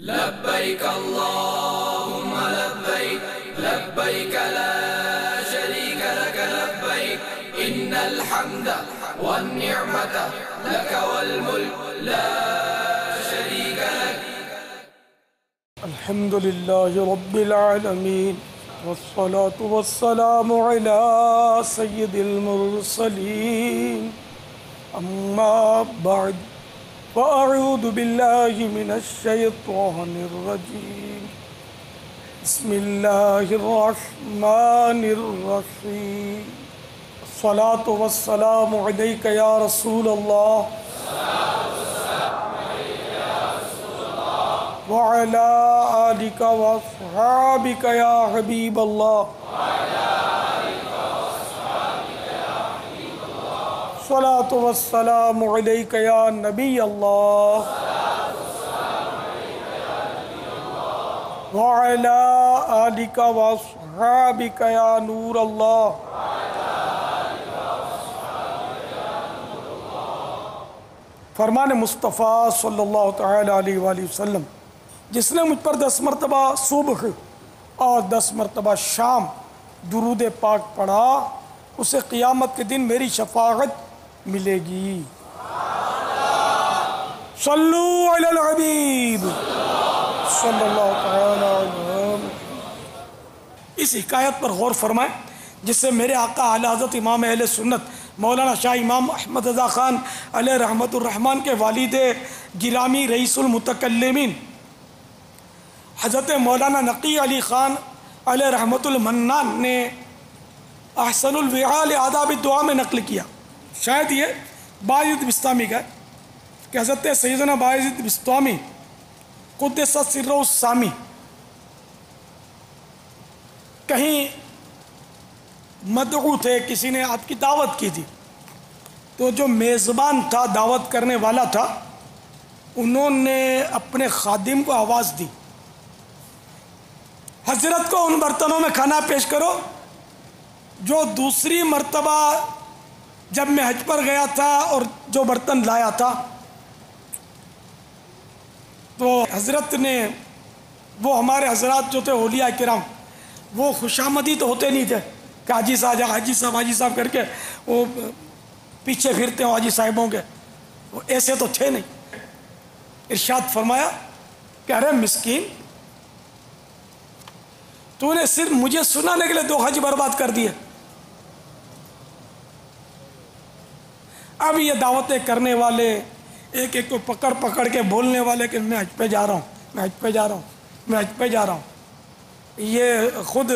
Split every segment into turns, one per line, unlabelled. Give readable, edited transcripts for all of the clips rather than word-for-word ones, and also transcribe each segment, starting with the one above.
لبيك اللهم لبيك لبيك لا شريك لك لبيك إن الحمد والنعمة لك والملك لا شريك لك.
الحمد لله رب العالمين والصلاة والسلام على سيد المرسلين أما بعد فأعوذ بالله من الشيطان الرجيم بسم الله الرحمن الرحيم الصلاة والسلام عليك يا رسول الله وعلى آلك وأصحابك يا حبيب الله الصلاة والسلام عليك يا نبي الله وعلى آلك وأصحابك يا نور الله. فرمان مصطفیٰ صلی اللہ تعالی علیہ وآلہ وسلم، جس نے مجھ پر 10 مرتبہ صبح اور 10 مرتبہ شام درود پاک پڑھا اسے قیامت کے دن میری شفاعت ملے گی. صلو علی الحبیب صلی اللہ تعالی علیہ وسلم. اس حکایت پر غور فرمائیں جس سے میرے آقا اعلی حضرت امام اہل سنت مولانا شاہ امام احمد رضا خان علیہ رحمت الرحمن کے والد گرامی رئیس المتکلمین حضرت مولانا نقی علی خان علیہ رحمت المنان نے احسن الوعال آداب الدعا میں نقل کیا. شاید یہ باعزید بسطامی کا ہے کہ حضرت سیدنا باعزید بسطامی قدس سرہ السامی کہیں مدعو تھے، کسی نے آپ کی دعوت کی تھی، تو جو میزبان تھا دعوت کرنے والا تھا انہوں نے اپنے خادم کو آواز دی، حضرت کو ان برتنوں میں کھانا پیش کرو جو دوسری مرتبہ جب میں حج پر گیا تھا اور جو برتن لایا تھا. تو حضرت نے وہ ہمارے حضرات جو تھے اولیاء کرام وہ خوشامدی تو ہوتے نہیں تھے کہ حاجی صاحب حاجی صاحب کر کے وہ پیچھے پھرتے ہوں حاجی صاحبوں کے، وہ ایسے تو تھے نہیں. ارشاد فرمایا کہ ارے مسکین، تو نے صرف مجھے سنانے کے لیے 2 حج برباد کر دیے. اب یہ دعوتیں کرنے والے ایک ایک کو پکڑ پکڑ کے بولنے والے کہ میں حج پہ جا رہا ہوں، میں حج پہ جا رہا ہوں، میں حج پہ جا رہا ہوں. یہ خود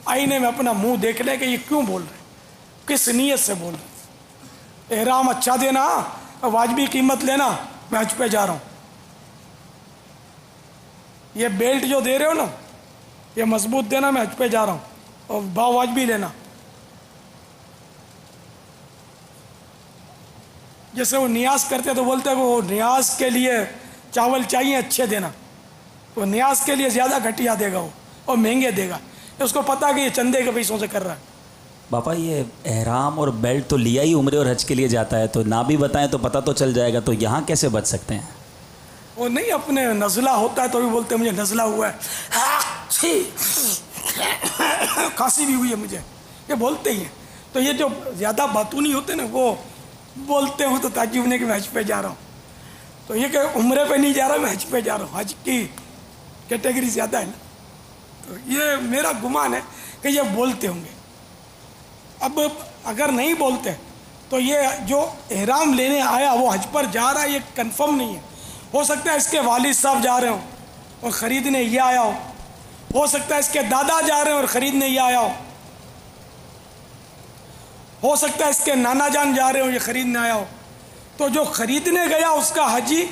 آئینے میں اپنا منہ دیکھ لے کہ یہ کیوں بول رہے، کس نیت سے بول رہے. احرام اچھا دینا، واجبی قیمت لینا، میں حج پہ جا رہا ہوں. یہ بیلٹ جو دے رہے ہو نا یہ مضبوط دینا، میں حج پہ جا رہا ہوں، اور با واجبی لینا. جیسے وہ نیاز کرتے تو بولتے ہیں وہ نیاز کے لیے چاول چاہیے اچھے دینا، وہ نیاز کے لیے زیادہ گھٹیا دے گا وہ اور مہنگے دے گا، اس کو پتا کہ یہ چندے کے پیسوں سے کر رہا ہے.
باپا یہ احرام اور بیلٹ تو لیا ہی عمرے اور حج کے لیے جاتا ہے، تو نہ بھی بتائیں تو پتہ تو چل جائے گا، تو یہاں کیسے بچ سکتے ہیں؟
وہ نہیں اپنے نزلہ ہوتا ہے تو بھی بولتے ہیں مجھے نزلہ ہوا ہے، کھانسی بھی ہوئی ہے مجھے، یہ بولتے ہی ہیں. تو یہ جو زیادہ باتونی ہوتے نا وہ بولتے ہوں تو تعجب نہیں کہ میں حج پہ جا رہا ہوں. تو یہ کہ عمرے پہ نہیں جا رہا، میں حج پہ جا رہا ہوں، حج کی کیٹیگری زیادہ ہے نا. تو یہ میرا گمان ہے کہ یہ بولتے ہوں گے. اب اگر نہیں بولتے تو یہ جو احرام لینے آیا وہ حج پر جا رہا ہے یہ کنفرم نہیں ہے. ہو سکتا ہے اس کے والد صاحب جا رہے ہوں اور خریدنے یہ آیا ہو سکتا ہے اس کے دادا جا رہے ہیں اور خریدنے یہ آیا ہو سکتا ہے اس کے نانا جان جا رہے ہوں یہ خریدنے آیا ہو. تو جو خریدنے گیا اس کا حجی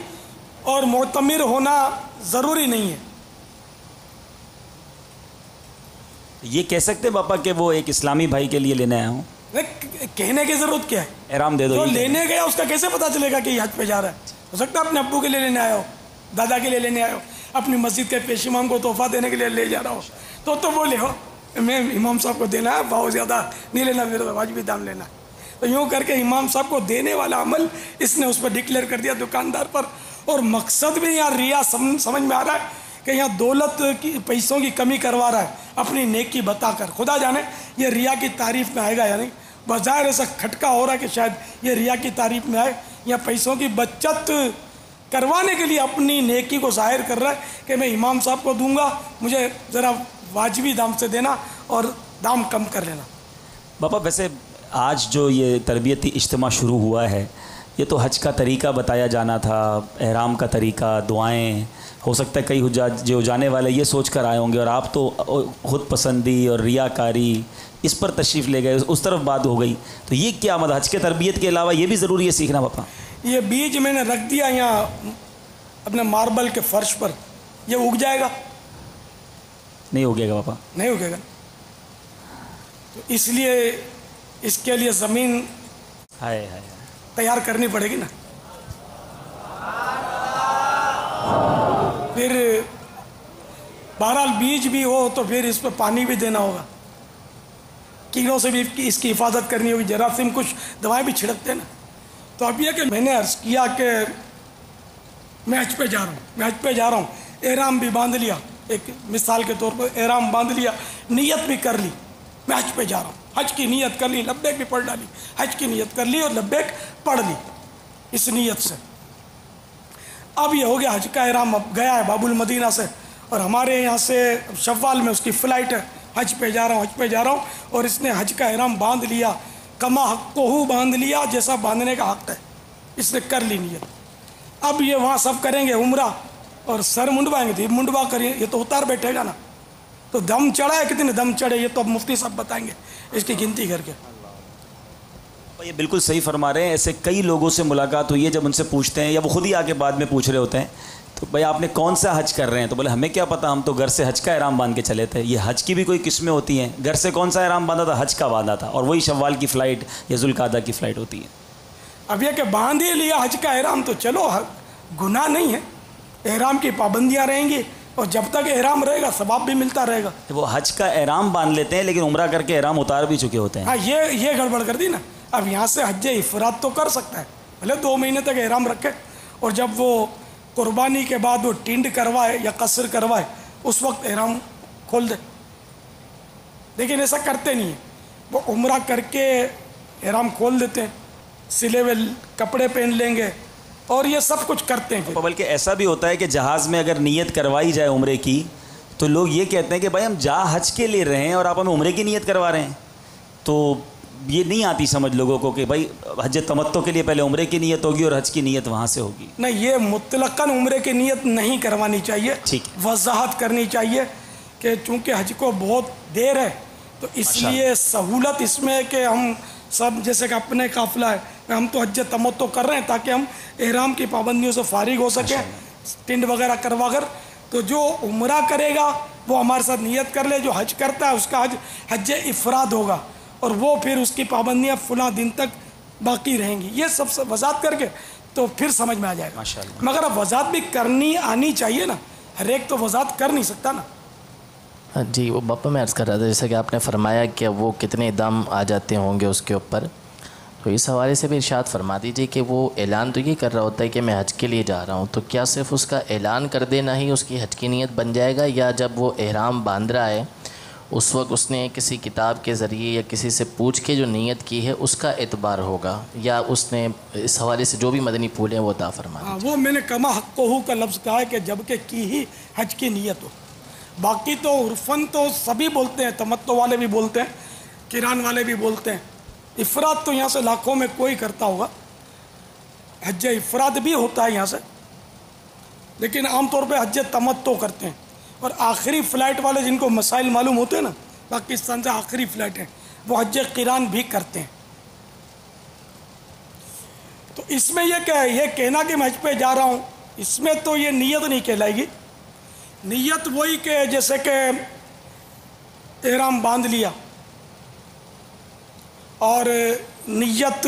اور معتمر ہونا ضروری نہیں ہے.
یہ کہہ سکتے باپا کہ وہ ایک اسلامی بھائی کے لیے لینے آیا ہوں؟
کہنے کی ضرورت کیا ہے؟
احرام دے دو.
جو لینے گیا اس کا کیسے پتا چلے گا کہ یہ حج پہ جا رہا ہے؟ ہو سکتا ہے اپنے ابو کے لیے لینے آیا ہو، دادا کے لیے لینے آیا ہو، اپنی مسجد کے پیش امام کو تحفہ دینے کے لیے لے جا رہا ہو. تو بولے ہو میں امام صاحب کو دینا ہے، بہت زیادہ نہیں لینا، میرے واجبی دام لینا. تو یوں کر کے امام صاحب کو دینے والا عمل اس نے اس پر ڈکلیئر کر دیا دکاندار پر، اور مقصد بھی یہاں ریا سمجھ میں آ رہا ہے کہ یہاں دولت کی پیسوں کی کمی کروا رہا ہے اپنی نیکی بتا کر. خدا جانے یہ ریا کی تعریف میں آئے گا یا نہیں. بظاہر ایسا کھٹکا ہو رہا ہے کہ شاید یہ ریا کی تعریف میں آئے. یا پیسوں کی بچت کروانے کے لیے اپنی نیکی کو ظاہر کر رہا ہے کہ میں امام صاحب کو دوں گا, مجھے ذرا واجبی دام سے دینا اور دام کم کر لینا.
باپا ویسے آج جو یہ تربیتی اجتماع شروع ہوا ہے, یہ تو حج کا طریقہ بتایا جانا تھا, احرام کا طریقہ, دعائیں. ہو سکتا ہے کئی حجاج جو جانے والے یہ سوچ کر آئے ہوں گے, اور آپ تو خود پسندی اور ریاکاری اس پر تشریف لے گئے, اس طرف بات ہو گئی. تو یہ کیا مطلب حج کے تربیت کے علاوہ یہ بھی ضروری ہے سیکھنا باپا؟
یہ بیج میں نے رکھ دیا یہاں اپنے ماربل کے فرش پر, یہ اگ جائے گا؟
نہیں اگے گا باپا,
نہیں اگے گا. تو اس لیے اس کے لیے زمین تیار کرنی پڑے گی نا. پھر بہرحال بیج بھی ہو تو پھر اس پہ پانی بھی دینا ہوگا, کیڑوں سے بھی اس کی حفاظت کرنی ہوگی, جراثیم کچھ دوائیں بھی چھڑکتے ہیں نا. تو اب یہ کہ میں نے عرض کیا کہ میں حج پہ جا رہا ہوں, احرام بھی باندھ لیا, ایک مثال کے طور پر احرام باندھ لیا, نیت بھی کر لی, میں حج پہ جا رہا ہوں, حج کی نیت کر لی, لبیک بھی پڑھ ڈالی, حج کی نیت کر لی اور لبیک پڑھ لی اس نیت سے. اب یہ ہو گیا حج کا احرام, اب گیا ہے باب المدینہ سے, اور ہمارے یہاں سے شوال میں اس کی فلائٹ ہے, حج پہ جا رہا ہوں, اور اس نے حج کا احرام باندھ لیا, کما حق کو باندھ لیا, جیسا باندھنے کا حق ہے, اس نے کر لی نیت. اب یہ وہاں سب کریں گے عمرہ اور سر منڈوائیں گے, منڈوا کریں, یہ تو اتار بیٹھے گا نا. تو دم چڑھا ہے, کتنے دم چڑھے یہ تو اب مفتی صاحب بتائیں گے اس کی گنتی کر کے.
یہ بالکل صحیح فرما رہے ہیں. ایسے کئی لوگوں سے ملاقات ہوئی ہے, جب ان سے پوچھتے ہیں یا وہ خود ہی آ کے بعد میں پوچھ رہے ہوتے ہیں تو بھائی آپ نے کون سا حج کر رہے ہیں, تو بولے ہمیں کیا پتہ, ہم تو گھر سے حج کا احرام باندھ کے چلے تھے. یہ حج کی بھی کوئی قسمیں ہوتی ہیں, گھر سے کون سا احرام باندھا تھا, حج کا باندھا تھا, اور وہی شوال کی فلائٹ یا ذوالقعدہ کی فلائٹ ہوتی ہے.
اب یہ کہ باندھ ہی لیا حج کا احرام تو چلو گناہ نہیں ہے, احرام کی پابندیاں رہیں گی, اور جب تک احرام رہے گا ثواب بھی ملتا رہے گا.
وہ حج کا احرام باندھ لیتے ہیں لیکن عمرہ کر کے احرام اتار بھی چکے ہوتے ہیں.
ہاں یہ گڑبڑ کر دی نا. اب یہاں سے حج افراد تو کر سکتا ہے, بھلے 2 مہینے تک احرام رکھے, اور جب وہ قربانی کے بعد وہ ٹینڈ کروائے یا قصر کروائے اس وقت احرام کھول دے. لیکن ایسا کرتے نہیں ہیں, وہ عمرہ کر کے احرام کھول دیتے ہیں, سلے ہوئے کپڑے پہن لیں گے اور یہ سب کچھ کرتے ہیں.
بلکہ ایسا بھی ہوتا ہے کہ جہاز میں اگر نیت کروائی جائے عمرے کی تو لوگ یہ کہتے ہیں کہ بھائی ہم جا حج کے لیے رہے ہیں اور آپ ہمیں عمرے کی نیت کروا رہے ہیں. تو یہ نہیں آتی سمجھ لوگوں کو کہ بھائی حج تمتع کے لیے پہلے عمرے کی نیت ہوگی اور حج کی نیت وہاں سے ہوگی.
نہیں, یہ مطلقاً عمرے کی نیت نہیں کروانی چاہیے, وضاحت کرنی چاہیے کہ چونکہ حج کو بہت دیر ہے تو اس لیے سہولت اس میں ہے کہ ہم سب جیسے کہ اپنے قافلہ ہے, ہم تو حج تمتع کر رہے ہیں تاکہ ہم احرام کی پابندیوں سے فارغ ہو سکیں, ٹنڈ وغیرہ کروا کر. تو جو عمرہ کرے گا وہ ہمارے ساتھ نیت کر لے, جو حج کرتا ہے اس کا حج افراد ہوگا, اور وہ پھر اس کی پابندیاں فلاں دن تک باقی رہیں گی. یہ سب سے وضاحت کر کے تو پھر سمجھ میں آ جائے گا. مگر اب وضاحت بھی کرنی آنی چاہیے نا, ہر ایک تو وضاحت کر نہیں سکتا نا.
جی وہ باپا میں عرض کر رہا تھا جیسا کہ آپ نے فرمایا کہ وہ کتنے دم آ جاتے ہوں گے اس کے اوپر, تو اس حوالے سے بھی ارشاد فرما دیجیے کہ وہ اعلان تو یہ کر رہا ہوتا ہے کہ میں حج کے لیے جا رہا ہوں, تو کیا صرف اس کا اعلان کر دینا ہی اس کی حج کی نیت بن جائے گا, یا جب وہ احرام باندھ رہا ہے اس وقت اس نے کسی کتاب کے ذریعے یا کسی سے پوچھ کے جو نیت کی ہے اس کا اعتبار ہوگا, یا اس نے اس حوالے سے جو بھی مدنی پھول ہیں وہ عطا فرما دیجیے.
وہ میں نے کما حقہ کا لفظ کہا ہے کہ جب کہ کی ہی حج کی نیت ہو. باقی تو عرفاً تو سبھی بولتے ہیں, تمتع والے بھی بولتے ہیں, قران والے بھی بولتے ہیں. افراد تو یہاں سے لاکھوں میں کوئی کرتا ہوگا, حج افراد بھی ہوتا ہے یہاں سے, لیکن عام طور پہ حج تمتع کرتے ہیں. اور آخری فلائٹ والے جن کو مسائل معلوم ہوتے ہیں نا, پاکستان سے آخری فلائٹ ہیں, وہ حج قران بھی کرتے ہیں. تو اس میں یہ کہنا کہ میں حج پہ جا رہا ہوں, اس میں تو یہ نیت نہیں کہلائے گی. نیت وہی کہ جیسے کہ احرام باندھ لیا اور نیت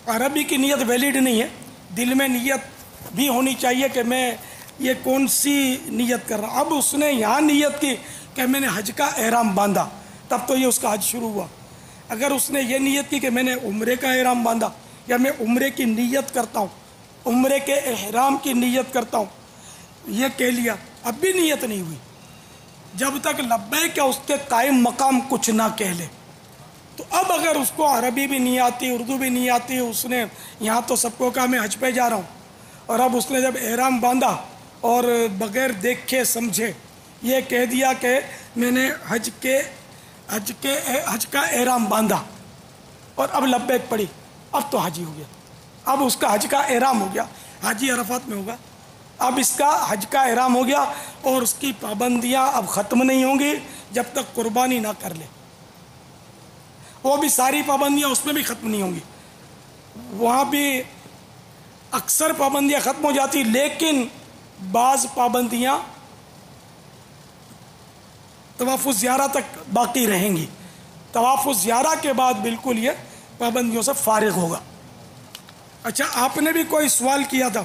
عربی کی نیت ویلڈ نہیں ہے, دل میں نیت بھی ہونی چاہیے کہ میں یہ کون سی نیت کر رہا. اب اس نے یہاں نیت کی کہ میں نے حج کا احرام باندھا, تب تو یہ اس کا حج شروع ہوا. اگر اس نے یہ نیت کی کہ میں نے عمرے کا احرام باندھا یا میں عمرے کی نیت کرتا ہوں, عمرے کے احرام کی نیت کرتا ہوں، یہ کہہ لیا، اب بھی نیت نہیں ہوئی، جب تک لبیک کا اس کے قائم مقام کچھ نہ کہہ لے۔ تو اب اگر اس کو عربی بھی نہیں آتی، اردو بھی نہیں آتی، اس نے یہاں تو سب کو کہا میں حج پہ جا رہا ہوں، اور اب اس نے جب احرام باندھا اور بغیر دیکھے سمجھے یہ کہہ دیا کہ میں نے حج کا احرام باندھا اور اب لبیک پڑھی، اب تو حج ہی ہو گیا، اب اس کا حج کا احرام ہو گیا، حاجی عرفات میں ہوگا، اب اس کا حج کا احرام ہو گیا اور اس کی پابندیاں اب ختم نہیں ہوں گی جب تک قربانی نہ کر لے، وہ بھی ساری پابندیاں اس میں بھی ختم نہیں ہوں گی، وہاں بھی اکثر پابندیاں ختم ہو جاتی، لیکن بعض پابندیاں طواف الزیارہ تک باقی رہیں گی، طواف الزیارہ کے بعد بالکل یہ پابندیوں سے فارغ ہوگا۔ اچھا، آپ نے بھی کوئی سوال کیا تھا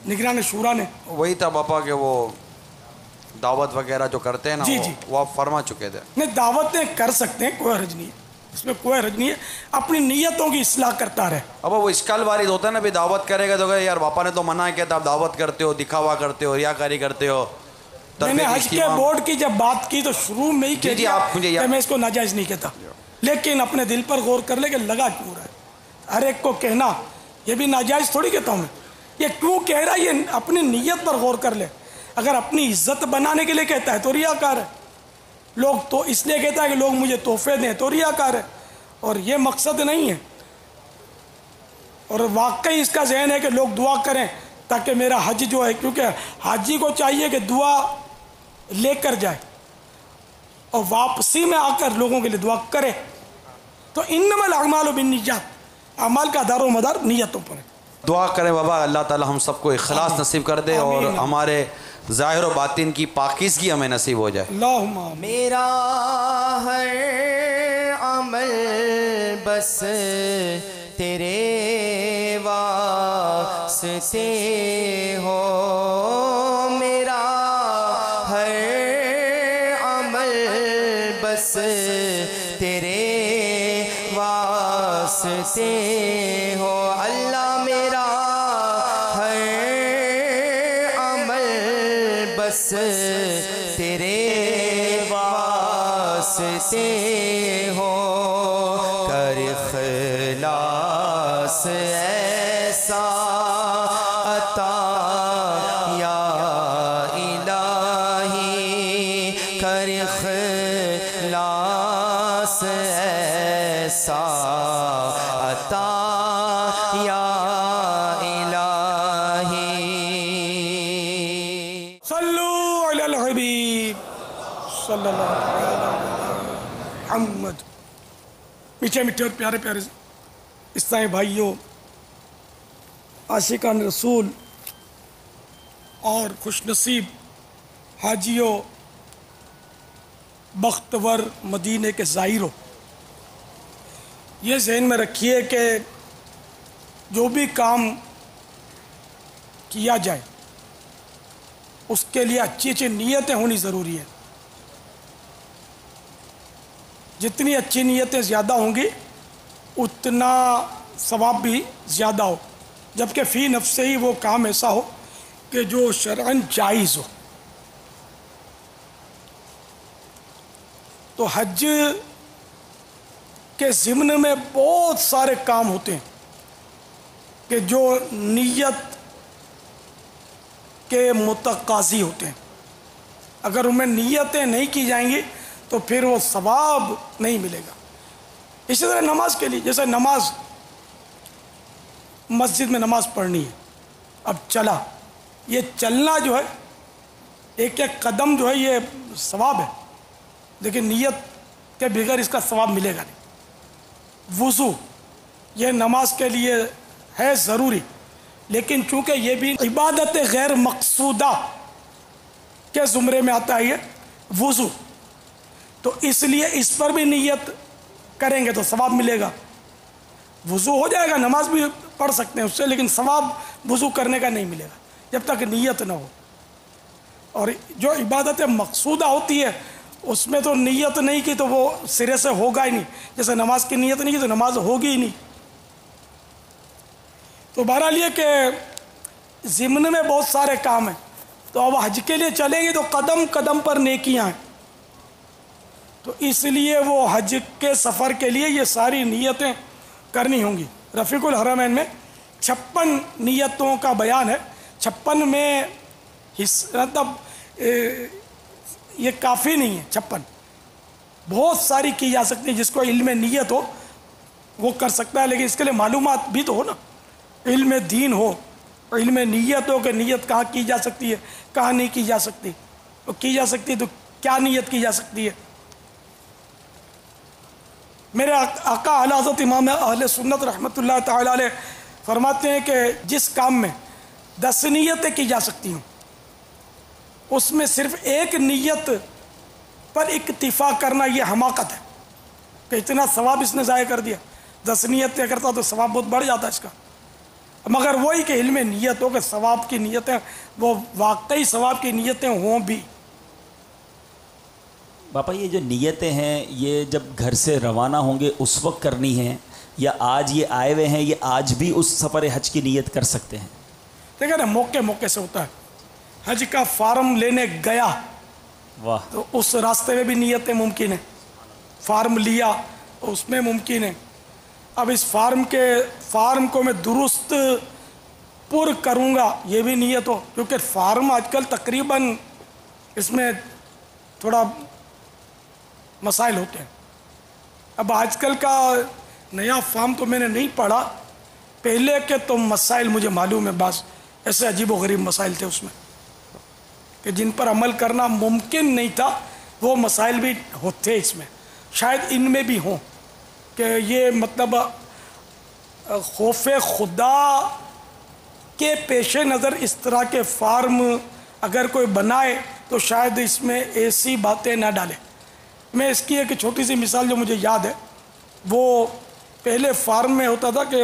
نگران شورا نے؟
وہی تھا باپا کہ وہ دعوت وغیرہ جو کرتے ہیں نا،
جی جی،
وہ آپ فرما چکے تھے۔
نہیں، دعوتیں کر سکتے ہیں، کوئی حرج نہیں ہے، اس میں کوئی حرج نہیں ہے، اپنی نیتوں کی اصلاح کرتا رہے۔
اب وہ اشکال وارد ہوتا ہے نا، بھی دعوت کرے گا تو کہ یار باپا نے تو منع کیا تھا، آپ دعوت کرتے ہو، دکھاوا کرتے ہو، ریاکاری کرتے ہو۔
میں نے حج کے بورڈ کی جب بات کی تو شروع میں ہی کہہ دیا کہ میں اس کو ناجائز نہیں کہتا، لیکن اپنے دل پر غور کر لے کہ لگا کیوں رہا ہے، ہر ایک کو کہنا یہ بھی ناجائز تھوڑی کہتا ہوں میں، یہ کیوں کہہ رہا ہے یہ اپنی نیت پر غور کر لے، اگر اپنی عزت بنانے کے لیے کہتا ہے تو ریاکار ہے، لوگ تو اس لیے کہتا ہے کہ لوگ مجھے تحفے دیں تو ریاکار ہے، اور یہ مقصد نہیں ہے، اور واقعی اس کا ذہن ہے کہ لوگ دعا کریں تاکہ میرا حج جو ہے، کیونکہ حاجی کو چاہیے کہ دعا لے کر جائے اور واپسی میں آ کر لوگوں کے لیے دعا کرے، تو انما الاعمال بالنیات، اعمال کا دار و مدار نیتوں پر ہے۔
دعا کریں بابا اللہ تعالی ہم سب کو اخلاص نصیب کر دے اور ہمارے ظاہر و باطن کی پاکیزگی ہمیں نصیب ہو جائے۔
اللہم آمین۔
میرا ہر عمل بس تیرے واسطے ہو، میرا ہر عمل بس تیرے واسطے ہو، اللہ میرا ہر عمل بس تیرے واسطے ہو، کر اخلاص ایسا عطا یا الہی، کر اخلاص ایسا عطا یا الہی۔
صلو علی الحبیب صلی اللہ علیہ محمد۔ میٹھے میٹھے اور پیارے پیارے اسلامی بھائیوں، عاشقان رسول اور خوش نصیب حاجیوں، بختور مدینے کے زائروں، یہ ذہن میں رکھیے کہ جو بھی کام کیا جائے اس کے لیے اچھی اچھی نیتیں ہونی ضروری ہے، جتنی اچھی نیتیں زیادہ ہوں گی اتنا ثواب بھی زیادہ ہو، جبکہ فی نفس ہی وہ کام ایسا ہو کہ جو شرعاً جائز ہو۔ تو حج کے ضمن میں بہت سارے کام ہوتے ہیں کہ جو نیت کے متقاضی ہوتے ہیں، اگر ان میں نیتیں نہیں کی جائیں گی تو پھر وہ ثواب نہیں ملے گا۔ اسی طرح نماز کے لیے، جیسے نماز، مسجد میں نماز پڑھنی ہے، اب چلا، یہ چلنا جو ہے ایک ایک قدم جو ہے یہ ثواب ہے، لیکن نیت کے بغیر اس کا ثواب ملے گا نہیں۔ وضو یہ نماز کے لیے ہے ضروری، لیکن چونکہ یہ بھی عبادت غیر مقصودہ کے زمرے میں آتا ہے یہ وضو، تو اس لیے اس پر بھی نیت کریں گے تو ثواب ملے گا، وضو ہو جائے گا، نماز بھی پڑھ سکتے ہیں اس سے، لیکن ثواب وضو کرنے کا نہیں ملے گا جب تک نیت نہ ہو۔ اور جو عبادت مقصودہ ہوتی ہے اس میں تو نیت نہیں کی تو وہ سرے سے ہوگا ہی نہیں، جیسے نماز کی نیت نہیں کی تو نماز ہوگی ہی نہیں۔ تو بہرحال یہ کہ ضمن میں بہت سارے کام ہیں، تو اب حج کے لیے چلیں گے تو قدم قدم پر نیکیاں ہیں، تو اس لیے وہ حج کے سفر کے لیے یہ ساری نیتیں کرنی ہوں گی۔ رفیق الحرمین میں 56 نیتوں کا بیان ہے، 56 میں مطلب یہ کافی نہیں ہے، 56 بہت ساری کی جا سکتی ہے، جس کو علم نیت ہو وہ کر سکتا ہے، لیکن اس کے لیے معلومات بھی تو ہو نا، علم دین ہو، علم نیت ہو کہ نیت کہاں کی جا سکتی ہے کہاں نہیں کی جا سکتی، تو کی جا سکتی ہے تو کیا نیت کی جا سکتی ہے۔ میرے آقا اعلی حضرت امام اہل سنت رحمۃ اللہ تعالی علیہ فرماتے ہیں کہ جس کام میں 10 نیتیں کی جا سکتی ہوں، اس میں صرف ایک نیت پر اکتفا کرنا یہ حماقت ہے کہ اتنا ثواب اس نے ضائع کر دیا، 10 نیتیں کرتا تو ثواب بہت بڑھ جاتا ہے اس کا، مگر وہی کہ علم نیت ہو کہ ثواب کی نیتیں وہ واقعی ثواب کی نیتیں ہوں بھی۔
باپا یہ جو نیتیں ہیں یہ جب گھر سے روانہ ہوں گے اس وقت کرنی ہیں، یا آج یہ آئے ہوئے ہیں یہ آج بھی اس سفر حج کی نیت کر سکتے ہیں؟
دیکھیں نا، موقع سے ہوتا ہے، حج کا فارم لینے گیا
واہ،
تو اس راستے میں بھی نیتیں ممکن ہیں، فارم لیا اس میں ممکن ہے، اب اس فارم کو میں درست پر کروں گا یہ بھی نیت ہو، کیونکہ فارم آج کل تقریباً اس میں تھوڑا مسائل ہوتے ہیں۔ اب آج کل کا نیا فارم تو میں نے نہیں پڑھا، پہلے کے تو مسائل مجھے معلوم ہے، بعض ایسے عجیب و غریب مسائل تھے اس میں کہ جن پر عمل کرنا ممکن نہیں تھا، وہ مسائل بھی ہوتے اس میں، شاید ان میں بھی ہوں کہ یہ مطلب خوف خدا کے پیش نظر اس طرح کے فارم اگر کوئی بنائے تو شاید اس میں ایسی باتیں نہ ڈالے۔ میں اس کی ایک چھوٹی سی مثال جو مجھے یاد ہے، وہ پہلے فارم میں ہوتا تھا کہ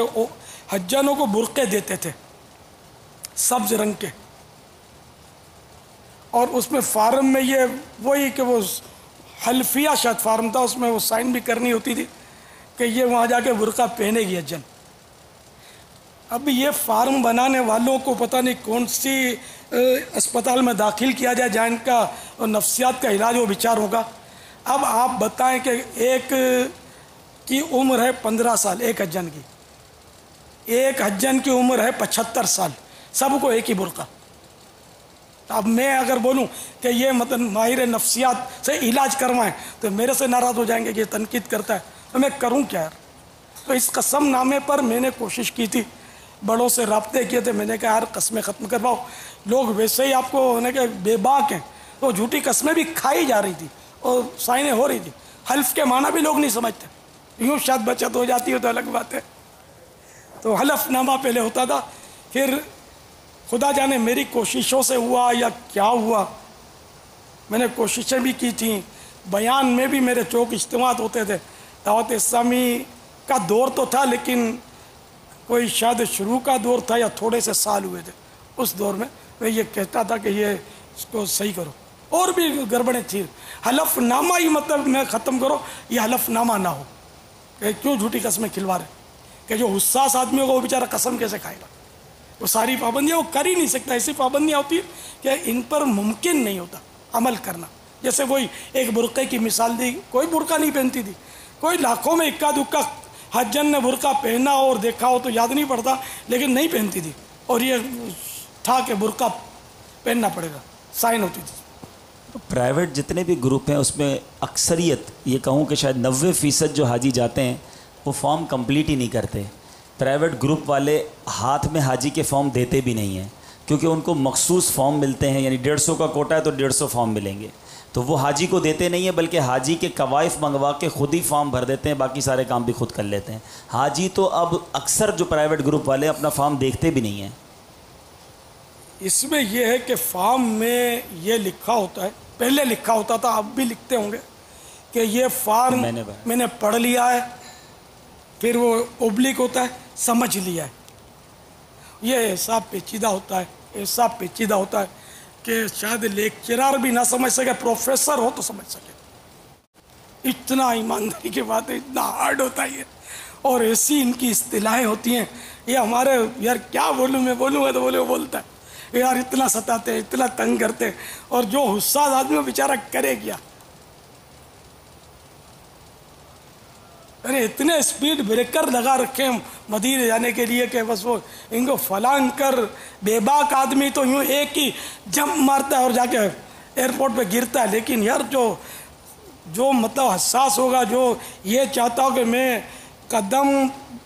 حجانوں کو برقعے دیتے تھے سبز رنگ کے، اور اس میں فارم میں یہ وہی کہ وہ حلفیہ شاید فارم تھا، اس میں وہ سائن بھی کرنی ہوتی تھی کہ یہ وہاں جا کے برقع پہنے گی حجن۔ اب یہ فارم بنانے والوں کو پتہ نہیں کون سی اسپتال میں داخل کیا جائے جہاں ان کا نفسیات کا علاج وہ بیچار ہوگا۔ اب آپ بتائیں کہ ایک کی عمر ہے 15 سال، ایک حجن کی، ایک حجن کی عمر ہے 75 سال، سب کو ایک ہی برقع۔ اب میں اگر بولوں کہ یہ مطلب ماہر نفسیات سے علاج کروائیں تو میرے سے ناراض ہو جائیں گے کہ یہ تنقید کرتا ہے، تو میں کروں کیا یار؟ تو اس قسم نامے پر میں نے کوشش کی تھی، بڑوں سے رابطے کیے تھے، میں نے کہا یار قسمیں ختم کرواؤ، لوگ ویسے ہی آپ کو کہ بے باک ہیں، تو جھوٹی قسمیں بھی کھائی جا رہی تھی اور سائنیں ہو رہی تھی، حلف کے معنی بھی لوگ نہیں سمجھتے، یوں شاید بچت ہو جاتی ہو تو الگ بات ہے۔ تو حلف نامہ پہلے ہوتا تھا، پھر خدا جانے میری کوششوں سے ہوا یا کیا ہوا، میں نے کوششیں بھی کی تھیں، بیان میں بھی میرے چوک اجتماعات ہوتے تھے، دعوت اسلامی کا دور تو تھا لیکن کوئی شاید شروع کا دور تھا یا تھوڑے سے سال ہوئے تھے، اس دور میں میں یہ کہتا تھا کہ یہ اس کو صحیح کرو، اور بھی گڑبڑیں تھیں، حلف نامہ ہی مطلب میں ختم کرو، یہ حلف نامہ نہ ہو کہ کیوں جھوٹی قسمیں کھلوا رہے، کہ جو حساس آدمی ہوگا وہ بیچارہ قسم کیسے کھائے گا، وہ ساری پابندیاں وہ کر ہی نہیں سکتا، ایسی پابندیاں ہوتی ہیں کہ ان پر ممکن نہیں ہوتا عمل کرنا۔ جیسے وہی ایک برقعے کی مثال دی، کوئی برقع نہیں پہنتی تھی، کوئی لاکھوں میں اکا دکا حجن نے برقع پہنا اور دیکھا ہو تو یاد نہیں پڑتا، لیکن نہیں پہنتی تھی، اور یہ تھا کہ برقع پہننا پڑے گا، سائن ہوتی تھی۔
پرائیویٹ جتنے بھی گروپ ہیں اس میں اکثریت یہ کہوں کہ شاید 90% جو حاجی جاتے ہیں وہ فارم کمپلیٹ ہی نہیں کرتے۔ پرائیویٹ گروپ والے ہاتھ میں حاجی کے فارم دیتے بھی نہیں ہیں، کیونکہ ان کو مخصوص فارم ملتے ہیں، یعنی 150 کا کوٹا ہے تو 150 فارم ملیں گے، تو وہ حاجی کو دیتے نہیں ہیں بلکہ حاجی کے قوائف منگوا کے خود ہی فارم بھر دیتے ہیں، باقی سارے کام بھی خود کر لیتے ہیں۔ حاجی تو اب اکثر جو پرائیویٹ گروپ والے اپنا فارم دیکھتے بھی نہیں ہیں۔
اس میں یہ ہے کہ فارم میں یہ لکھا ہوتا ہے، پہلے لکھا ہوتا تھا، اب بھی لکھتے ہوں گے کہ یہ فارم میں نے پڑھ لیا ہے، پھر وہ اوبلک ہوتا ہے سمجھ لیا ہے۔ یہ ایسا پیچیدہ ہوتا ہے، ایسا پیچیدہ ہوتا ہے کہ شاید لیکچرار بھی نہ سمجھ سکے، پروفیسر ہو تو سمجھ سکے، اتنا ایمانداری کی بات ہے، اتنا ہارڈ ہوتا ہے یہ، اور ایسی ان کی اصطلاحیں ہوتی ہیں. یہ ہمارے یار کیا بولوں میں تو بولے وہ بولتا ہے یار اتنا ستاتے ہیں اتنا تنگ کرتے ہیں. اور جو حساس آدمی وہ بیچارہ کرے کیا. ارے اتنے اسپیڈ بریکر لگا رکھے ہیں مدینے جانے کے لیے کہ بس وہ ان کو فلان کر. بے باک آدمی تو یوں ایک ہی جمپ مارتا ہے اور جا کے ایئرپورٹ پہ گرتا ہے. لیکن یار جو مطلب حساس ہوگا, جو یہ چاہتا ہو کہ میں قدم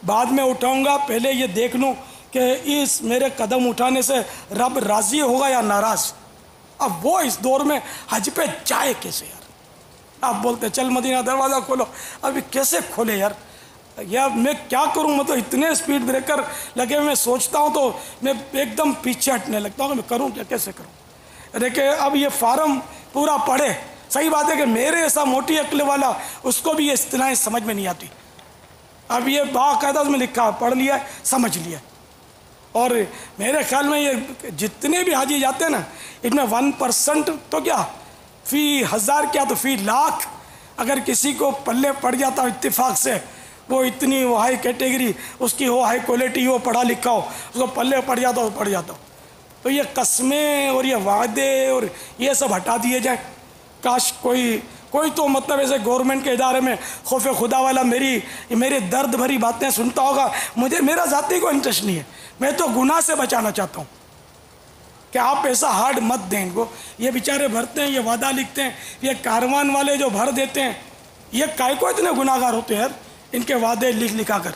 بعد میں اٹھاؤں گا, پہلے یہ دیکھ لوں کہ اس میرے قدم اٹھانے سے رب راضی ہوگا یا ناراض. اب وہ اس دور میں حج پہ جائے کیسے یار؟ آپ بولتے چل مدینہ دروازہ کھولو, ابھی کیسے کھولے یار؟ یار میں کیا کروں؟ مطلب اتنے اسپیڈ بریکر لگے میں سوچتا ہوں تو میں ایک دم پیچھے ہٹنے لگتا ہوں کہ میں کروں کیا, کیسے کروں؟ دیکھیں اب یہ فارم پورا پڑھے. صحیح بات ہے کہ میرے ایسا موٹی عقل والا اس کو بھی یہ اصطلاحیں سمجھ میں نہیں آتی. اب یہ باقاعدہ اس میں لکھا, پڑھ لیا, سمجھ لیا. اور میرے خیال میں یہ جتنے بھی حاجی جاتے ہیں نا, ان میں 1% تو کیا فی 1000 کیا تو فی لاکھ اگر کسی کو پلے پڑ جاتا اتفاق سے, وہ اتنی وہ ہائی کیٹیگری اس کی ہو, ہائی کوالٹی ہو, پڑھا لکھا ہو, اس کو پلے پڑ جاتا ہو پڑ جاتا ہو. تو یہ قسمیں اور یہ وعدے اور یہ سب ہٹا دیے جائیں. کاش کوئی تو مطلب ایسے گورنمنٹ کے ادارے میں خوف خدا والا میرے درد بھری باتیں سنتا ہوگا. میرا ذاتی کوئی انٹرسٹ نہیں ہے, میں تو گناہ سے بچانا چاہتا ہوں کہ آپ ایسا ہارڈ مت دیں ان کو. یہ بیچارے بھرتے ہیں, یہ وعدہ لکھتے ہیں, یہ کاروان والے جو بھر دیتے ہیں, یہ کائے کو اتنے گناہ گار ہوتے ہیں ان کے وعدے لکھا کر.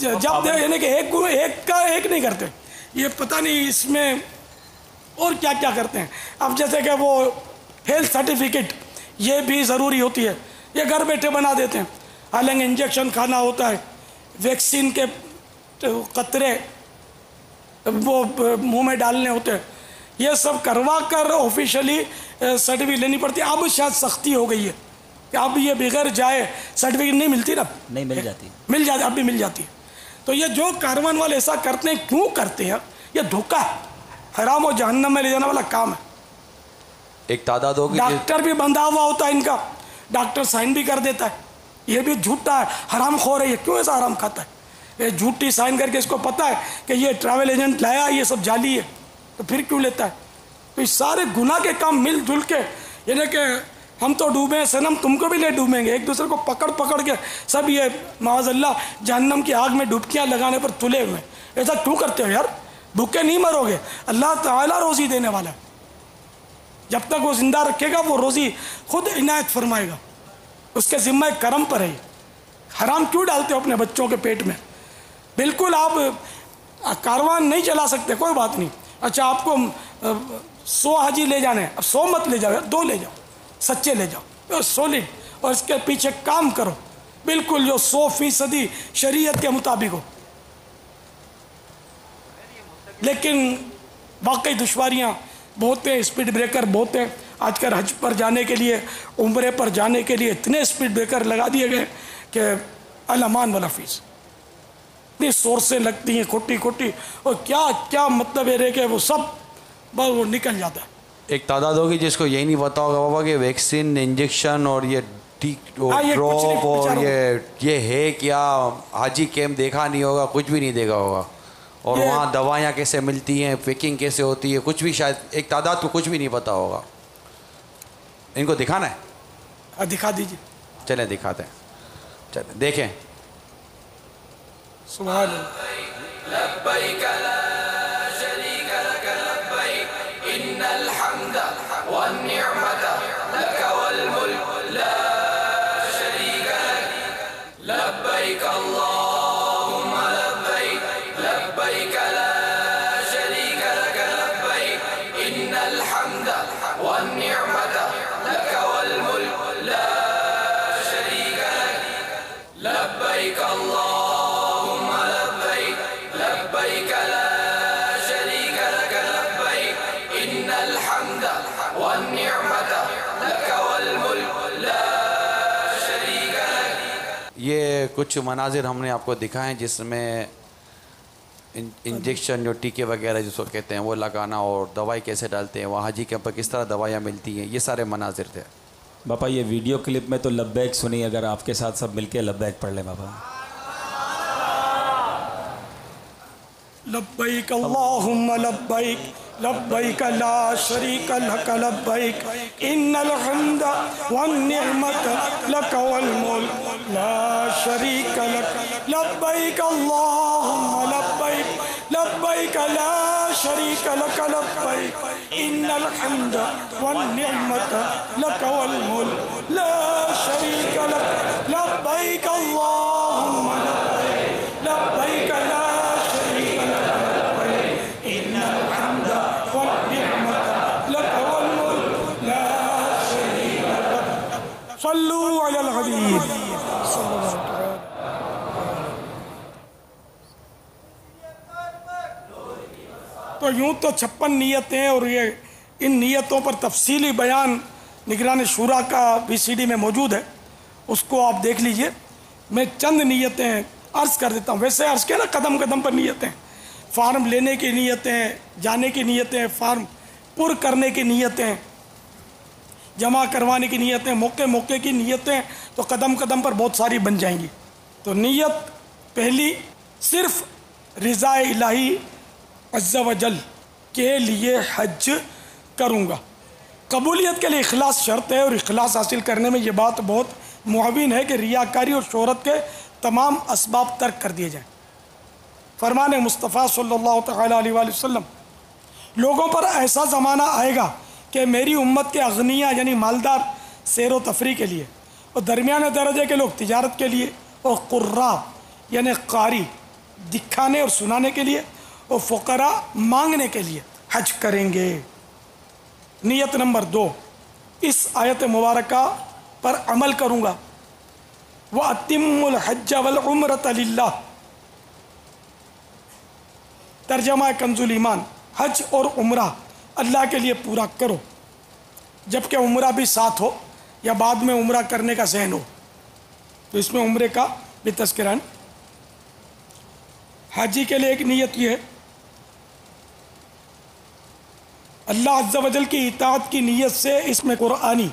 جب یعنی کہ ایک کا ایک نہیں کرتے, یہ پتہ نہیں اس میں اور کیا کیا کرتے ہیں. اب جیسے کہ وہ ہیلتھ سرٹیفکیٹ یہ بھی ضروری ہوتی ہے, یہ گھر بیٹھے بنا دیتے ہیں. حالانکہ انجیکشن کھانا ہوتا ہے, ویکسین کے قطرے وہ منہ میں ڈالنے ہوتے ہیں, یہ سب کروا کر آفیشلی سرٹیفکیٹ لینی پڑتی ہے. اب شاید سختی ہو گئی ہے کہ اب یہ بغیر جائے سرٹیفکیٹ نہیں ملتی نا.
نہیں مل جاتی,
اب بھی مل جاتی ہے. تو یہ جو کاروان والے ایسا کرتے ہیں, کیوں کرتے ہیں؟ یہ دھوکہ ہے, حرام و جہنم میں لے جانے والا کام ہے.
ایک تعداد ہوگی,
ڈاکٹر بھی بندھا ہوا ہوتا ہے ان کا, ڈاکٹر سائن بھی کر دیتا ہے. یہ بھی جھوٹا ہے, حرام خور ہے. یہ کیوں ایسا حرام کھاتا ہے؟ یہ جھوٹی سائن کر کے اس کو پتا ہے کہ یہ ٹریول ایجنٹ لایا, یہ سب جعلی ہے, تو پھر کیوں لیتا ہے؟ تو یہ سارے گناہ کے کام مل جل کے, یعنی کہ ہم تو ڈوبے ہیں صنم, تم کو بھی لے ڈوبیں گے. ایک دوسرے کو پکڑ کے سب یہ معاذ اللہ جہنم کی آگ میں ڈبکیاں لگانے پر تلے ہوئے. ایسا کیوں کرتے ہو یار؟ بھوکے نہیں مرو گے, اللہ تعالیٰ روزی دینے والا ہے. جب تک وہ زندہ رکھے گا وہ روزی خود عنایت فرمائے گا, اس کے ذمہ کرم پر ہے. حرام کیوں ڈالتے ہو اپنے بچوں کے پیٹ میں؟ بالکل آپ کاروان نہیں چلا سکتے, کوئی بات نہیں. اچھا آپ کو 100 حاجی لے جانے ہیں, اب 100 مت لے جاؤ, 2 لے جاؤ, سچے لے جاؤ, سولڈ, اور اس کے پیچھے کام کرو بالکل جو 100% شریعت کے مطابق ہو. لیکن واقعی دشواریاں بہت ہیں, اسپیڈ بریکر بہت ہیں. آج کل حج پر جانے کے لیے, عمرے پر جانے کے لیے اتنے اسپیڈ بریکر لگا دیے گئے کہ الامان والا فیس, اتنی سورسیں لگتی ہیں کھوٹی, اور کیا مطلب ہے کہ وہ سب بس وہ نکل جاتا ہے.
ایک تعداد ہوگی جس کو یہی نہیں پتا ہوگا بابا کہ ویکسین, انجیکشن اور یہ ڈراپ اور یہ ہے کیا. حاجی کیمپ دیکھا نہیں ہوگا, کچھ بھی نہیں دیکھا ہوگا, اور وہاں دوائیاں کیسے ملتی ہیں, پیکنگ کیسے ہوتی ہے, کچھ بھی شاید ایک تعداد کو کچھ بھی نہیں پتا ہوگا. ان کو دکھانا ہے,
دکھا دیجیے.
چلیں دکھاتے ہیں, چلیں دیکھیں.
سبحان اللہ.
لبیک لا شریک لک لبیک ان الحمد والنعمت لک والملک لا شریک لک لبیک اللہم لبیک لبیک لا شریک لک لبیک ان الحمد والنعمت لک والملک لا شریک لک لبیک اللہم لبیک لا شریک لک لبیک ان الحمد والنعمت لک والملک لا شریک لک.
یہ کچھ مناظر ہم نے آپ کو دکھائے ہیں جس میں انجیکشن جو ٹیکے وغیرہ جس کو کہتے ہیں وہ لگانا, اور دوائی کیسے ڈالتے ہیں, وہاں حاجی کیمپ پر کس طرح دوائیاں ملتی ہیں, یہ سارے مناظر تھے.
باپا یہ ویڈیو کلپ میں تو لبیک سنی, اگر آپ کے ساتھ سب مل کے لبیک پڑھ لیں باپا.
لبیک اللہم لبیک لبیک لا شریک لک لبیک ان الحمد والنعمت لک والملک لا شریک لک لبیک اللہم لبیک لبیک لا شریک لک لبیک ان الحمد والنعمت لک والملک لا شریک لک لبیک اللہم لبیک لبیک لا صلو علی الحبیب صلی اللہ علیہ وسلم. تو یوں تو 56 نیتیں اور یہ ان نیتوں پر تفصیلی بیان نگران شورا کا VCD میں موجود ہے، اس کو آپ دیکھ لیجئے. میں چند نیتیں عرض کر دیتا ہوں. ویسے عرض کیا نا قدم قدم پر نیتیں، فارم لینے کی نیتیں، جانے کی نیتیں، فارم پر کرنے کی نیتیں، جمع کروانے کی نیتیں، موقع موقع کی نیتیں، تو قدم قدم پر بہت ساری بن جائیں گی. تو نیت پہلی صرف رضا الہی عز و جل کے لیے حج کروں گا. قبولیت کے لیے اخلاص شرط ہے، اور اخلاص حاصل کرنے میں یہ بات بہت معاون ہے کہ ریاکاری اور شہرت کے تمام اسباب ترک کر دیے جائیں. فرمان مصطفیٰ صلی اللہ تعالیٰ علیہ وآلہ وسلم، لوگوں پر ایسا زمانہ آئے گا کہ میری امت کے اغنیاء یعنی مالدار سیر و تفریح کے لیے، اور درمیانے درجے کے لوگ تجارت کے لیے، اور قراء یعنی قاری دکھانے اور سنانے کے لیے، اور فقراء مانگنے کے لیے حج کریں گے. نیت نمبر 2، اس آیت مبارکہ پر عمل کروں گا. وَأَتِمُّ الْحَجَّ وَالْعُمْرَةَ لِلَّهِ. ترجمہ کنز الایمان، حج اور عمرہ اللہ کے لیے پورا کرو، جبکہ عمرہ بھی ساتھ ہو یا بعد میں عمرہ کرنے کا ذہن ہو. تو اس میں عمرے کا بھی تذکرہ ہے. حاجی کے لیے ایک نیت یہ ہے، اللہ عز و جل کی اطاعت کی نیت سے اس میں قرآنی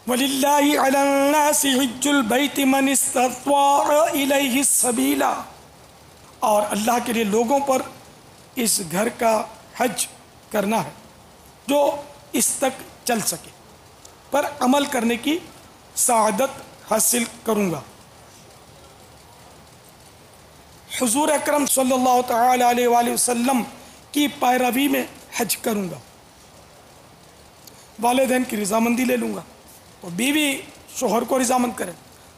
وَلِلَّهِ عَلَى النَّاسِ حِجُّ الْبَيْتِ مَنِ اسْتَطَاعَ إِلَيْهِ السَّبِيلَ، اور اللہ کے لیے لوگوں پر اس گھر کا حج کرنا ہے جو اس تک چل سکے، پر عمل کرنے کی سعادت حاصل کروں گا. حضور اکرم صلی اللہ تعالی علیہ وآلہ وسلم کی پیروی میں حج کروں گا. والدین کی رضامندی لے لوں گا، تو بیوی شوہر کو رضامند کرے.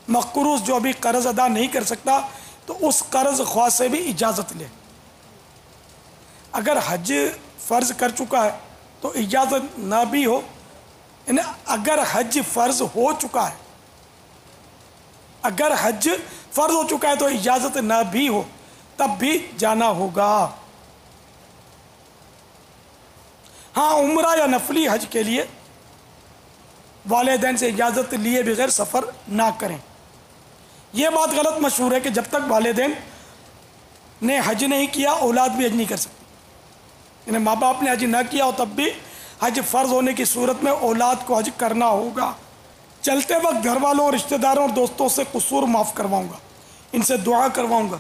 مقروض جو ابھی قرض ادا نہیں کر سکتا تو اس قرض خواہ سے بھی اجازت لے. اگر حج فرض کر چکا ہے تو اجازت نہ بھی ہو، یعنی اگر حج فرض ہو چکا ہے، اگر حج فرض ہو چکا ہے تو اجازت نہ بھی ہو تب بھی جانا ہوگا. ہاں، عمرہ یا نفلی حج کے لیے والدین سے اجازت لیے بغیر سفر نہ کریں. یہ بات غلط مشہور ہے کہ جب تک والدین نے حج نہیں کیا اولاد بھی حج نہیں کر سکتی. یعنی ماں باپ نے حج نہ کیا ہو تب بھی حج فرض ہونے کی صورت میں اولاد کو حج کرنا ہوگا. چلتے وقت گھر والوں اور رشتہ داروں اور دوستوں سے قصور معاف کرواؤں گا، ان سے دعا کرواؤں گا،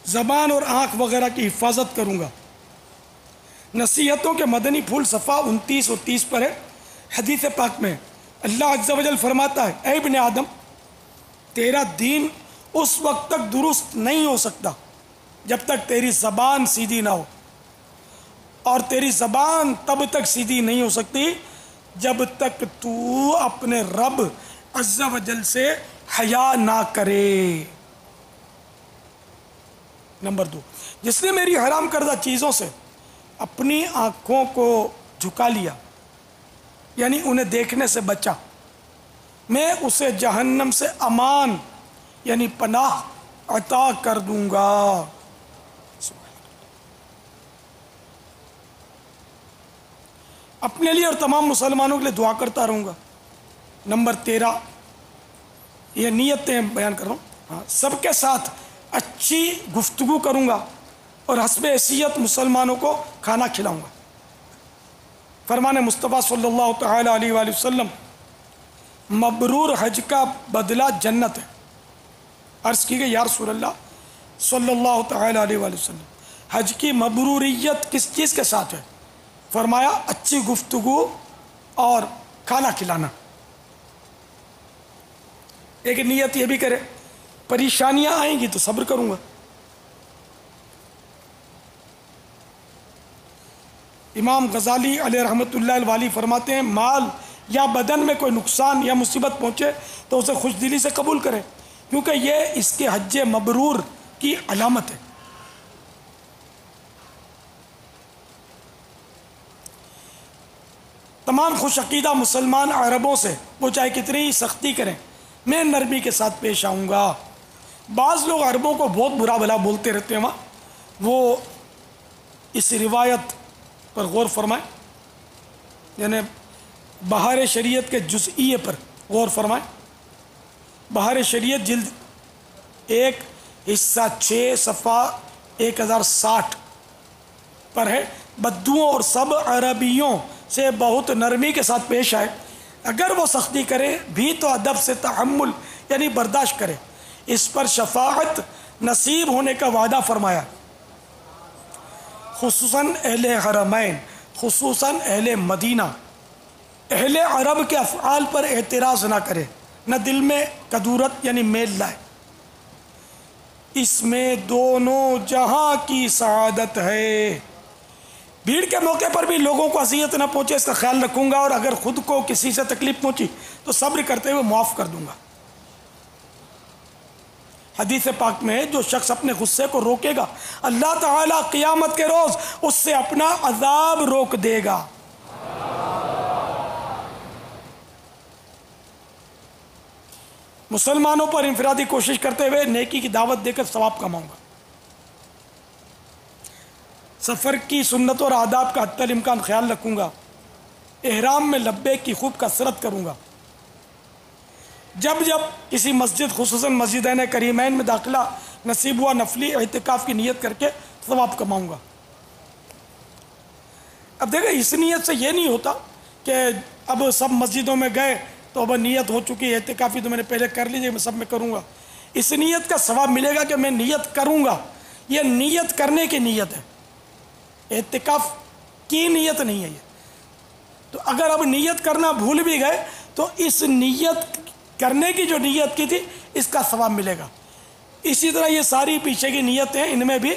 زبان اور آنکھ وغیرہ کی حفاظت کروں گا. نصیحتوں کے مدنی پھول صفحہ 29 اور 30 پر ہے. حدیث پاک میں اللہ عز و جل فرماتا ہے، اے ابن آدم، تیرا دین اس وقت تک درست نہیں ہو سکتا جب تک تیری زبان سیدھی نہ ہو، اور تیری زبان تب تک سیدھی نہیں ہو سکتی جب تک تو اپنے رب عز و جل سے حیا نہ کرے. نمبر 2، جس نے میری حرام کردہ چیزوں سے اپنی آنکھوں کو جھکا لیا، یعنی انہیں دیکھنے سے بچا، میں اسے جہنم سے امان یعنی پناہ عطا کر دوں گا. اپنے لیے اور تمام مسلمانوں کے لیے دعا کرتا رہوں گا. نمبر 13، یہ نیتیں بیان کر رہا ہوں. سب کے ساتھ اچھی گفتگو کروں گا اور حسب حیثیت مسلمانوں کو کھانا کھلاؤں گا. فرمان مصطفیٰ صلی اللہ تعالی علیہ وآلہ وسلم، مبرور حج کا بدلہ جنت ہے. عرض کی گئی یا رسول اللہ صلی اللہ تعالی علیہ وآلہ وسلم، حج کی مبروریت کس چیز کے ساتھ ہے؟ فرمایا اچھی گفتگو اور کھانا کھلانا۔ ایک نیت یہ بھی کرے پریشانیاں آئیں گی تو صبر کروں گا۔ امام غزالی علیہ رحمۃ اللہ الوالی فرماتے ہیں مال یا بدن میں کوئی نقصان یا مصیبت پہنچے تو اسے خوش دلی سے قبول کرے، کیونکہ یہ اس کے حج مبرور کی علامت ہے۔ تمام خوش عقیدہ مسلمان عربوں سے وہ چاہے کتنی سختی کریں میں نرمی کے ساتھ پیش آؤں گا۔ بعض لوگ عربوں کو بہت برا بھلا بولتے رہتے ہیں وہاں، وہ اس روایت پر غور فرمائیں، یعنی بہار شریعت کے جزئیے پر غور فرمائیں۔ بہار شریعت جلد 1 حصہ 6 صفحہ 1060 پر ہے، بدوؤں اور سب عربیوں سے بہت نرمی کے ساتھ پیش آئے، اگر وہ سختی کرے بھی تو ادب سے تحمل یعنی برداشت کرے، اس پر شفاعت نصیب ہونے کا وعدہ فرمایا، خصوصاً اہل حرمین، خصوصاً اہل مدینہ۔ اہل عرب کے افعال پر اعتراض نہ کرے، نہ دل میں کدورت یعنی میل لائے، اس میں دونوں جہاں کی سعادت ہے۔ بھیڑ کے موقع پر بھی لوگوں کو اذیت نہ پہنچے اس کا خیال رکھوں گا، اور اگر خود کو کسی سے تکلیف پہنچی تو صبر کرتے ہوئے معاف کر دوں گا۔ حدیث پاک میں ہے جو شخص اپنے غصے کو روکے گا اللہ تعالیٰ قیامت کے روز اس سے اپنا عذاب روک دے گا۔ مسلمانوں پر انفرادی کوشش کرتے ہوئے نیکی کی دعوت دے کر ثواب کماؤں گا۔ سفر کی سنت اور آداب کا حتی الامکان خیال رکھوں گا۔ احرام میں لبیک کی خوب کثرت کروں گا۔ جب جب کسی مسجد خصوصاً مسجدین کریمین میں داخلہ نصیب ہوا نفلی اعتکاف کی نیت کر کے ثواب کماؤں گا۔ اب دیکھیں اس نیت سے یہ نہیں ہوتا کہ اب سب مسجدوں میں گئے تو اب نیت ہو چکی ہے اعتکافی تو میں نے پہلے کر لیجیے میں سب میں کروں گا۔ اس نیت کا ثواب ملے گا کہ میں نیت کروں گا، یہ نیت کرنے کی نیت ہے، اعتکاف کی نیت نہیں ہے یہ۔ تو اگر اب نیت کرنا بھول بھی گئے تو اس نیت کرنے کی جو نیت کی تھی اس کا ثواب ملے گا۔ اسی طرح یہ ساری پیچھے کی نیتیں ان میں بھی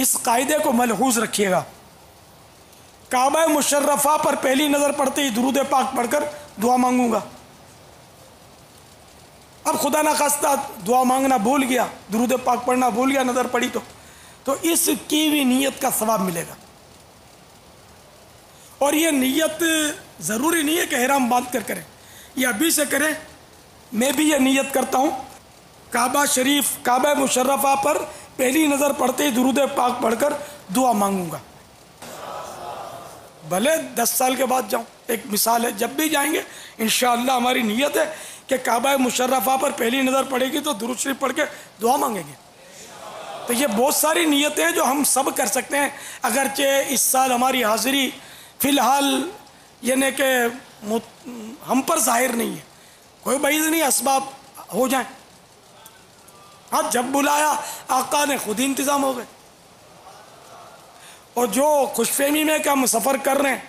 اس قاعدے کو ملحوظ رکھیے گا۔ کعبہ مشرفہ پر پہلی نظر پڑتے ہی درود پاک پڑھ کر دعا مانگوں گا۔ اب خدا نخواستہ دعا مانگنا بھول گیا، درود پاک پڑھنا بھول گیا، نظر پڑی تو اس کی بھی نیت کا ثواب ملے گا۔ اور یہ نیت ضروری نہیں ہے کہ احرام باندھ کر کریں، یہ ابھی سے کریں۔ میں بھی یہ نیت کرتا ہوں کعبہ شریف کعبہ مشرفہ پر پہلی نظر پڑتے ہی درود پاک پڑھ کر دعا مانگوں گا، بھلے 10 سال کے بعد جاؤں۔ ایک مثال ہے، جب بھی جائیں گے انشاءاللہ ہماری نیت ہے کہ کعبہ مشرفہ پر پہلی نظر پڑے گی تو درود شریف پڑھ کے دعا مانگیں گے۔ تو یہ بہت ساری نیتیں ہیں جو ہم سب کر سکتے ہیں، اگرچہ اس سال ہماری حاضری فی الحال یعنی کہ ہم پر ظاہر نہیں ہے، کوئی بعید نہیں، اسباب ہو جائیں۔ ہاں جب بلایا آقا نے خود ہی انتظام ہو گئے۔ اور جو خوش فہمی میں کہ ہم سفر کر رہے ہیں،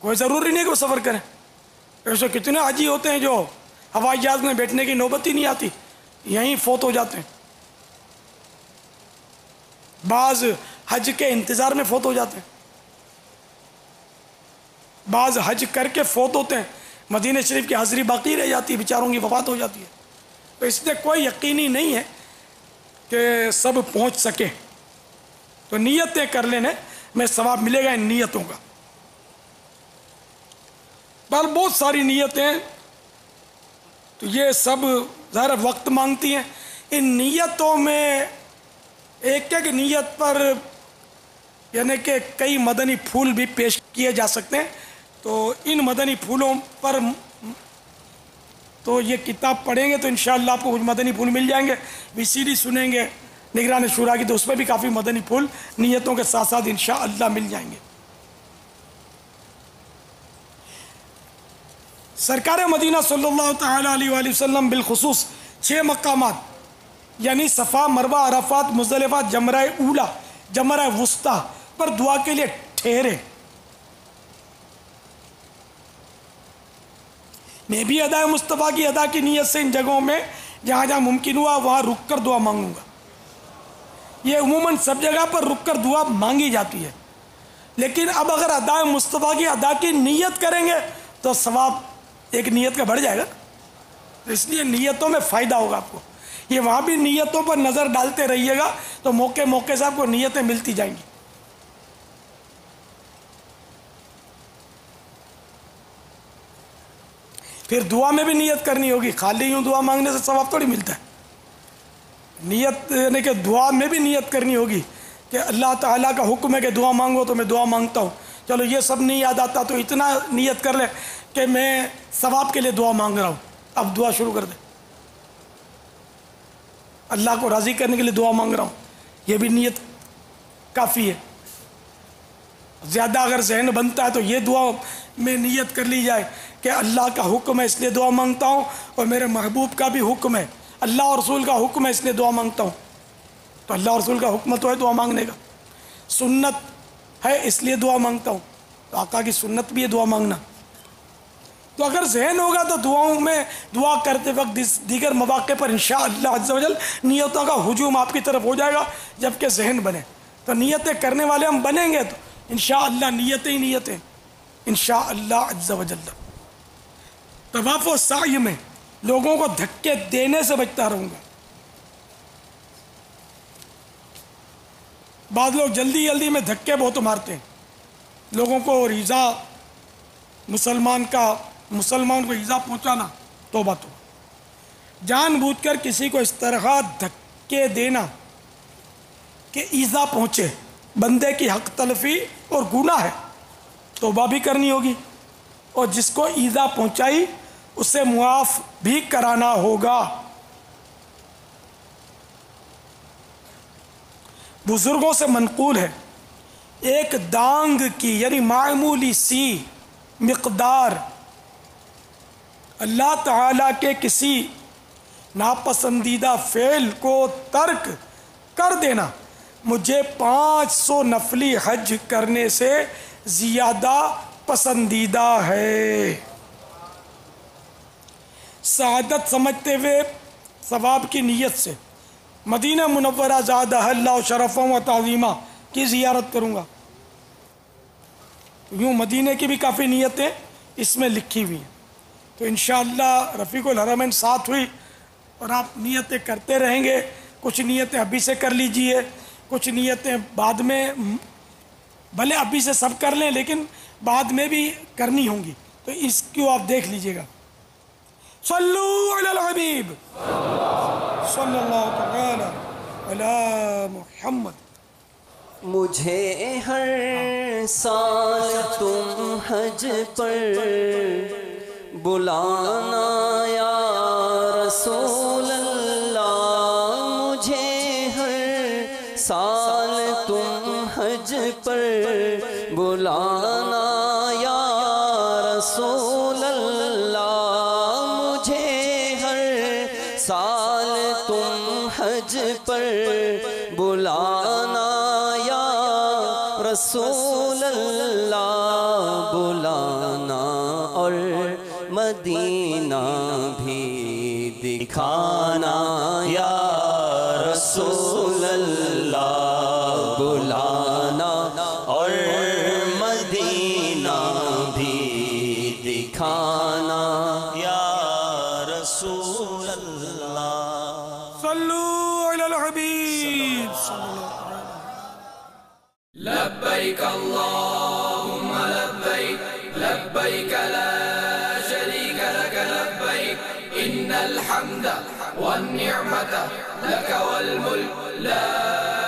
کوئی ضروری نہیں کہ وہ سفر کریں۔ ایسے کتنے حاجی ہوتے ہیں جو ہوائی جہاز میں بیٹھنے کی نوبت ہی نہیں آتی، یہیں فوت ہو جاتے ہیں۔ بعض حج کے انتظار میں فوت ہو جاتے ہیں، بعض حج کر کے فوت ہوتے ہیں، مدینہ شریف کی حاضری باقی رہ جاتی ہے، بیچاروں کی وفات ہو جاتی ہے۔ تو اس میں کوئی یقینی نہیں ہے کہ سب پہنچ سکے، تو نیتیں کر لینے میں ثواب ملے گا ان نیتوں کا۔ پر بہت ساری نیتیں تو یہ سب ظاہر وقت مانگتی ہیں۔ ان نیتوں میں ایک ایک نیت پر یعنی کہ کئی مدنی پھول بھی پیش کیے جا سکتے ہیں، تو ان مدنی پھولوں پر تو یہ کتاب پڑھیں گے تو انشاءاللہ آپ کو کچھ مدنی پھول مل جائیں گے۔ VCD سنیں گے نگران شورا کی تو اس میں بھی کافی مدنی پھول نیتوں کے ساتھ ساتھ انشاءاللہ مل جائیں گے۔ سرکار مدینہ صلی اللہ تعالیٰ علیہ وآلہ وسلم بالخصوص 6 مقامات یعنی صفا، مروہ، عرفات، مزدلفہ، جمرہ اولا جمرہ وسطیٰ پر دعا کے لیے ٹھہرے. میں بھی ادائے مصطفیٰ کی ادا کی نیت سے ان جگہوں میں جہاں جہاں ممکن ہوا وہاں رک کر دعا مانگوں گا. یہ عموماً سب جگہ پر رک کر دعا مانگی جاتی ہے، لیکن اب اگر ادائے مصطفیٰ کی ادا کی نیت کریں گے تو ثواب ایک نیت کا بڑھ جائے گا. اس لیے نیتوں میں فائدہ ہوگا آپ کو. یہ وہاں بھی نیتوں پر نظر ڈالتے رہیے گا تو موقع موقع سے آپ کو نیتیں ملتی جائیں گی. پھر دعا میں بھی نیت کرنی ہوگی. خالی یوں دعا مانگنے سے ثواب تھوڑی ملتا ہے. نیت یعنی کہ دعا میں بھی نیت کرنی ہوگی کہ اللہ تعالیٰ کا حکم ہے کہ دعا مانگو تو میں دعا مانگتا ہوں. چلو یہ سب نہیں یاد آتا تو اتنا نیت کر لے کہ میں ثواب کے لیے دعا مانگ رہا ہوں. اب دعا شروع کر دے. اللہ کو راضی کرنے کے لیے دعا مانگ رہا ہوں، یہ بھی نیت کافی ہے. زیادہ اگر ذہن بنتا ہے تو یہ دعا میں نیت کر لی جائے کہ اللہ کا حکم ہے اس لیے دعا مانگتا ہوں، اور میرے محبوب کا بھی حکم ہے، اللہ اور رسول کا حکم ہے اس لیے دعا مانگتا ہوں. تو اللہ اور رسول کا حکم تو ہے دعا مانگنے کا. سنت ہے اس لیے دعا مانگتا ہوں، تو آقا کی سنت بھی ہے دعا مانگنا. تو اگر ذہن ہوگا تو دعاؤں میں دعا کرتے وقت دیگر مواقع پر انشاءاللہ عز و جل نیتوں کا ہجوم آپ کی طرف ہو جائے گا جبکہ ذہن بنے. تو نیتیں کرنے والے ہم بنیں گے تو انشاءاللہ نیتیں ہی نیتیں انشاءاللہ عز و جل. طواف و سعی میں لوگوں کو دھکے دینے سے بچتا رہوں گا. بعض لوگ جلدی جلدی میں دھکے بہت مارتے ہیں لوگوں کو، اور ایذا مسلمان کو ایذا پہنچانا توبہ تو. جان بوجھ کر کسی کو اس طرح دھکے دینا کہ ایذا پہنچے بندے کی حق تلفی اور گناہ ہے، توبہ بھی کرنی ہوگی، اور جس کو ایذا پہنچائی اسے معاف بھی کرانا ہوگا. بزرگوں سے منقول ہے ایک دانگ کی یعنی معمولی سی مقدار اللہ تعالیٰ کے کسی ناپسندیدہ فعل کو ترک کر دینا مجھے 500 نفلی حج کرنے سے زیادہ پسندیدہ ہے. سعادت سمجھتے ہوئے ثواب کی نیت سے مدینہ منورہ زادہ اللہ شرفوں و تعظیمہ کی زیارت کروں گا. یوں مدینہ کی بھی کافی نیتیں اس میں لکھی ہوئی ہیں. تو انشاءاللہ رفیق الحرمین ساتھ ہوئی اور آپ نیتیں کرتے رہیں گے. کچھ نیتیں ابھی سے کر لیجئے، کچھ نیتیں بعد میں، بھلے ابھی سے سب کر لیں لیکن بعد میں بھی کرنی ہوں گی، تو اس کو آپ دیکھ لیجئے گا. صلو علی الحبیب صلی اللہ تعالی علی محمد.
مجھے ہر سال تم حج پر بلانا یا رسول اللہ. مجھے ہر سال تم حج پر بلانا یا رسول اللہ. مجھے ہر سال تم حج پر بلانا رسول اللہ بلانا، اور مدینہ بھی دکھانا یا رسول اللہ بلانا، اور مدینہ بھی دکھانا یا رسول اللہ.
صلو علی الحبیب صلی اللہ.
لبيك اللهم لبيك لبيك لا شريك لك لبيك إن الحمد والنعمة لك والملك لا